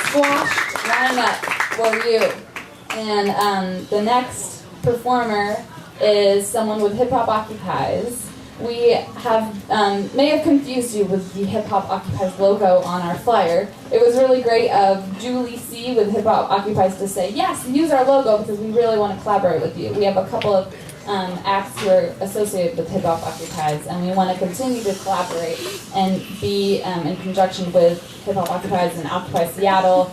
squashed lineup for you. And the next performer is someone with Hip Hop Occupies. We may have confused you with the Hip Hop Occupies logo on our flyer. It was really great of Julie C. with Hip Hop Occupies to say, yes, use our logo because we really want to collaborate with you. We have a couple of acts who are associated with Hip Hop Occupies, and we want to continue to collaborate and be in conjunction with Hip Hop Occupies and Occupy Seattle.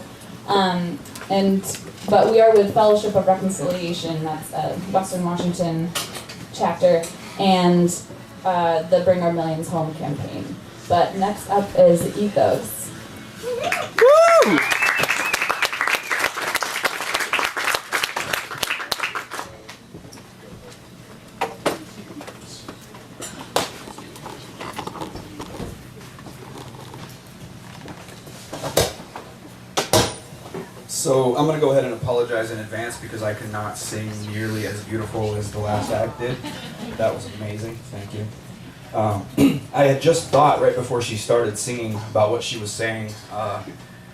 But we are with Fellowship of Reconciliation, that's a Western Washington chapter, and the Bring Our Millions Home campaign. But next up is Ethos. Woo! So I'm going to go ahead and apologize in advance because I could not sing nearly as beautiful as the last act did. That was amazing. Thank you. I had just thought right before she started singing about what she was saying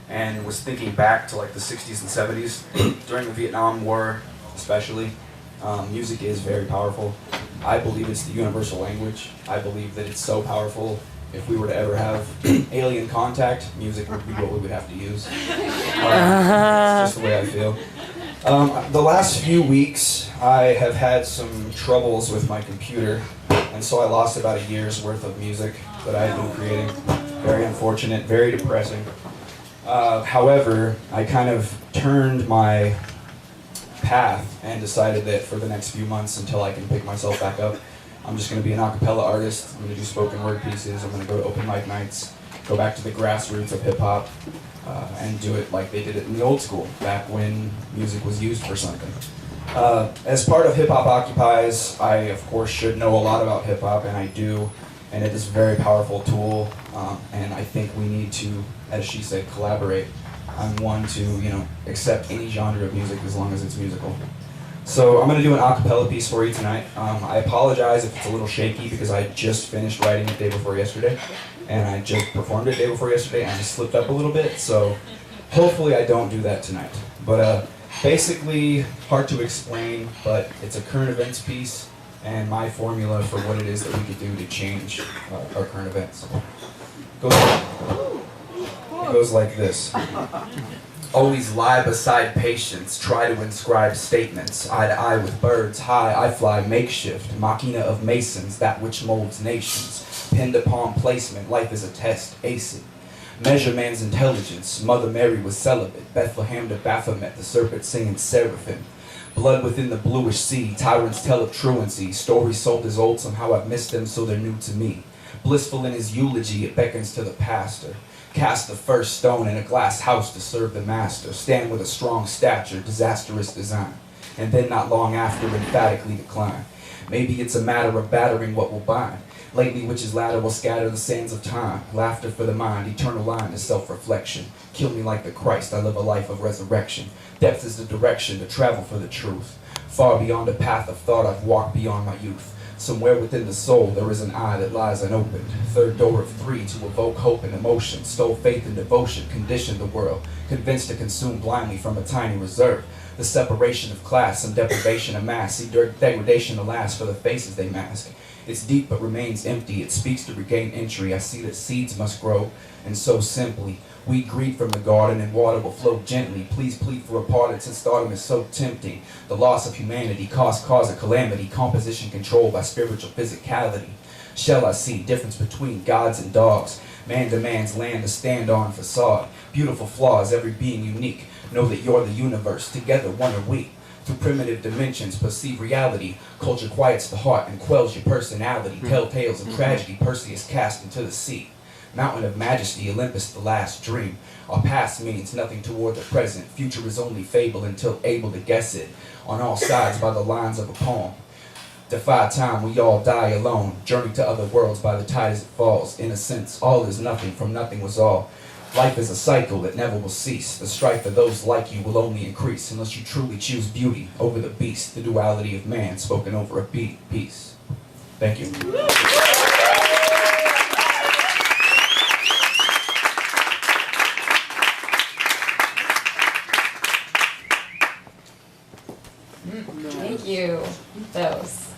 and was thinking back to like the 60s and 70s during the Vietnam War especially. Music is very powerful. I believe it's the universal language. I believe that it's so powerful. If we were to ever have alien contact, music would be what we would have to use. It's just the way I feel. The last few weeks, I have had some troubles with my computer, and so I lost about a year's worth of music that I had been creating. Very unfortunate, very depressing. However, I kind of turned my path and decided that for the next few months, until I can pick myself back up, I'm just going to be an a cappella artist. I'm going to do spoken word pieces. I'm going to go to open mic nights, go back to the grassroots of hip hop, and do it like they did it in the old school, back when music was used for something. As part of Hip Hop Occupies, I of course should know a lot about hip hop, and I do, and it is a very powerful tool, and I think we need to, as she said, collaborate. I'm one to, accept any genre of music as long as it's musical. So I'm going to do an a cappella piece for you tonight. I apologize if it's a little shaky because I just finished writing it day before yesterday, and I just performed it day before yesterday, and I slipped up a little bit, so hopefully I don't do that tonight. But basically, hard to explain, but it's a current events piece, and my formula for what it is that we could do to change our current events. It goes like this. Always lie beside patience, try to inscribe statements, eye to eye with birds, high I fly makeshift, machina of masons, that which molds nations, pinned upon placement, life is a test, ace it. Measure man's intelligence, Mother Mary was celibate, Bethlehem to Baphomet, the serpent singing seraphim. Blood within the bluish sea, tyrants tell of truancy, stories sold as old, somehow I've missed them so they're new to me. Blissful in his eulogy, it beckons to the pastor. Cast the first stone in a glass house to serve the master. Stand with a strong stature, disastrous design. And then not long after emphatically decline. Maybe it's a matter of battering what will bind. Lately which's ladder will scatter the sands of time. Laughter for the mind, eternal line to self-reflection. Kill me like the Christ, I live a life of resurrection. Depth is the direction to travel for the truth. Far beyond the path of thought I've walked beyond my youth. Somewhere within the soul there is an eye that lies unopened. Third door of three to evoke hope and emotion. Stole faith and devotion, conditioned the world. Convinced to consume blindly from a tiny reserve. The separation of class and deprivation of mass. See degradation alas for the faces they mask. It's deep but remains empty. It speaks to regain entry. I see that seeds must grow, and so simply. We greed from the garden and water will flow gently. Please plead for a pardon since stardom is so tempting. The loss of humanity cause a calamity. Composition controlled by spiritual physicality. Shall I see difference between gods and dogs? Man demands land to stand on facade. Beautiful flaws, every being unique. Know that you're the universe. Together one are we. Through primitive dimensions, perceive reality. Culture quiets the heart and quells your personality. Tell tales of tragedy, Perseus cast into the sea. Mountain of majesty, Olympus the last dream. Our past means nothing toward the present. Future is only fable until able to guess it. On all sides by the lines of a poem. Defy time, we all die alone. Journey to other worlds by the tide as it falls. In a sense, all is nothing, from nothing was all. Life is a cycle that never will cease. The strife for those like you will only increase unless you truly choose beauty over the beast. The duality of man spoken over a beat. Peace. Thank you. Thank you, Ethos.